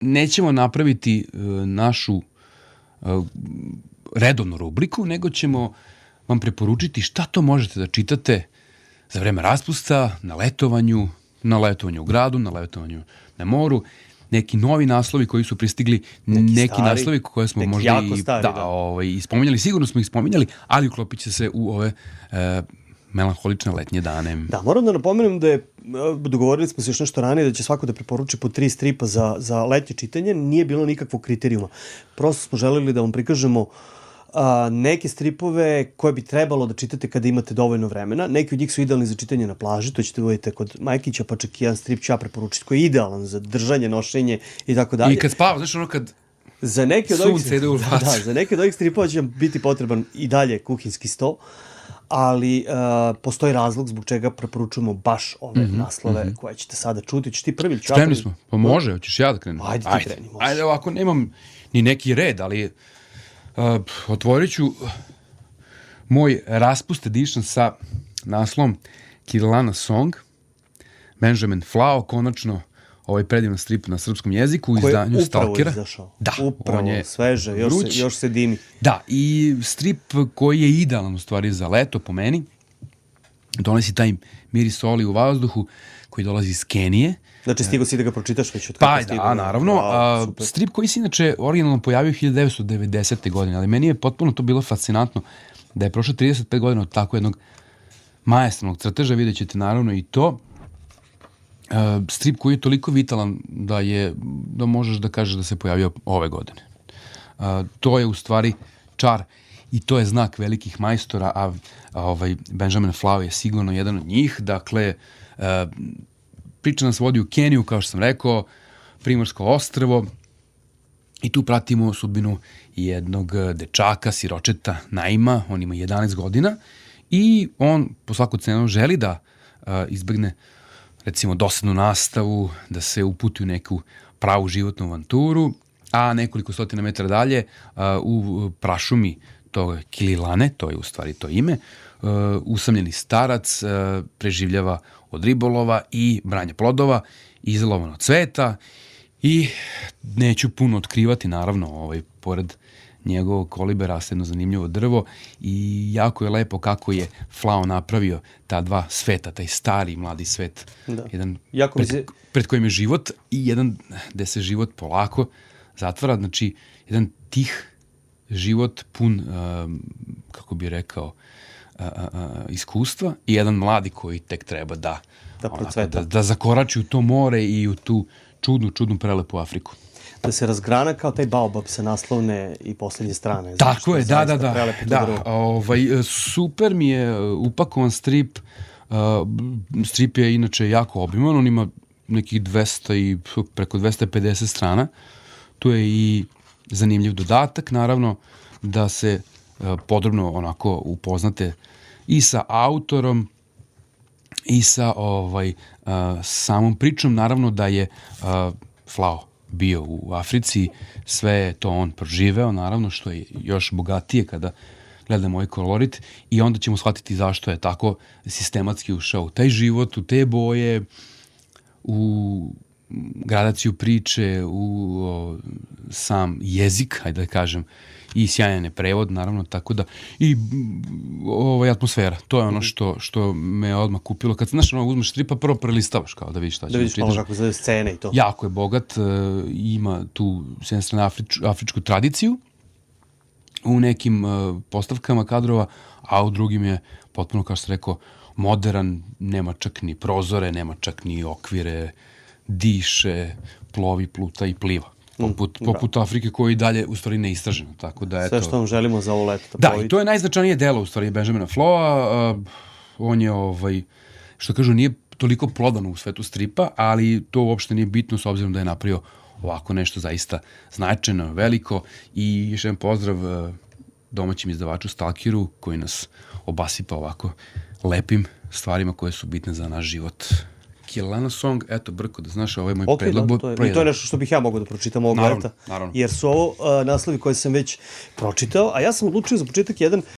nećemo napraviti našu redovnu rubriku, nego ćemo vam preporučiti šta to možete da čitate za vreme raspusta, na letovanju u gradu, na letovanju na moru, neki novi naslovi koji su pristigli, neki naslovi koje smo možda i spominjali, sigurno smo ih spominjali, ali uklopit će se u ove melanholične letnje dane. Da, moram da napomenem da je, dogovorili smo se još nešto ranije, da će svako da preporuči po 3 stripa za letnje čitanje, nije bilo nikakvog kriterijuma. Prosto smo želeli da vam prikažemo neke stripove koje bi trebalo da čitate kada imate dovoljno vremena. Neki od njih su idealni za čitanje na plaži, to ćete vidjeti kod Majkića, pa čak i jedan strip ću ja preporučiti koji je idealan za držanje, nošenje i tako dalje. I kad spava, znaš ono kad sunce ide u facu. Da, za neke od ovih stripova će vam biti potreban i dalje kuhinski sto, ali postoji razlog zbog čega preporučujemo baš ove naslove koje ćete sada čuti. Ćeš ti prvi? Spremni smo. Pa može, hoćeš ja da krenem? Ajde ti kreni. Ajde, ovako nemam ni neki red, ali otvorit ću moj Raspust edition sa naslovom Kirlana Song, Benjamin Flao, konačno ovaj predivan strip na srpskom jeziku u izdanju Stalkera. Koji je upravo izašao. Da, upravo sveže, još se dimi. Da, i strip koji je idealan u stvari za leto po meni, donosi taj miris soli u vazduhu koji dolazi iz Kenije. Znači, stigo si da ga pročitaš već od kada stigo? Pa da, naravno. Strip koji se inače originalno pojavio 1990. godine, ali meni je potpuno to bilo fascinantno da je prošlo 35 godina od tako jednog majestralnog crteža, vidjet ćete naravno i to. Strip koji je toliko vitalan da možeš da kažeš da se pojavio ove godine. To je u stvari čar i to je znak velikih majstora, a Benjamin Flao je sigurno jedan od njih. Dakle, priča nas vodi u Keniju, kao što sam rekao, Primorsko ostrvo, i tu pratimo sudbinu jednog dečaka, siročeta Naima, on ima 11 godina i on po svaku cenu želi da izbegne recimo dosadnu nastavu, da se uputi u neku pravu životnu avanturu, a nekoliko stotina metara dalje u prašumi tog Kililane, to je u stvari to ime, usamljeni starac preživljava od ribolova i branja plodova, izolovan od cveta i neću puno otkrivati, naravno, pored njegovog kolibe raste jedno zanimljivo drvo i jako je lepo kako je Flao napravio ta dva sveta, taj stari i mladi svet. Da. Jedan pred kojim je život i jedan gde se život polako zatvara, znači jedan tih život pun, kako bi rekao, iskustva i jedan mladi koji tek treba da zakorači u to more i u tu čudnu prelepu Afriku. Da se razgrana kao taj baobab sa naslovne i poslednje strane. Tako je, da. Super mi je upakovan strip. Strip je inače jako obiman, on ima nekih 200 i preko 250 strana. Tu je i zanimljiv dodatak, naravno, da se podrobno onako upoznate i sa autorom i sa samom pričom. Naravno da je Flao bio u Africi, sve je to on proživeo, naravno, što je još bogatije kada gledamo ovaj kolorit i onda ćemo shvatiti zašto je tako sistematski ušao u taj život, u te boje, u gradaciju priče, u sam jezik, hajde da kažem, i sjajan je prevod, naravno, tako da, i atmosfera, to je ono što me odmah kupilo. Kad znaš, uzmeš stripa, prvo prelistavaš, kao da vidiš šta će. Da vidiš malo kako zove scene i to. Jako je bogat, ima tu s jedne strane afričku tradiciju u nekim postavkama kadrova, a u drugim je potpuno, kao što sam rekao, modern, nema čak ni prozore, nema čak ni okvire, diše, plovi, pluta i pliva. Poput Afrike koja je i dalje u stvari neistražena. Tako da, sve što vam želimo za ovo leto. Da, i to je najznačajnije delo u stvari Benjamina Flao. On je, što kažu, nije toliko plodan u svetu stripa, ali to uopšte nije bitno s obzirom da je napravio ovako nešto zaista značajno, veliko. I još jedan pozdrav domaćim izdavaču Stalkeru koji nas obasipa ovako lepim stvarima koje su bitne za naš život. Kirlana Song, eto, Brko, da znaš, ovo je moj predlog. I to je nešto što bih ja mogao da pročitam ovog leta. Jer su ovo naslovi koje sam već pročitao, a ja sam odlučio za početak jedan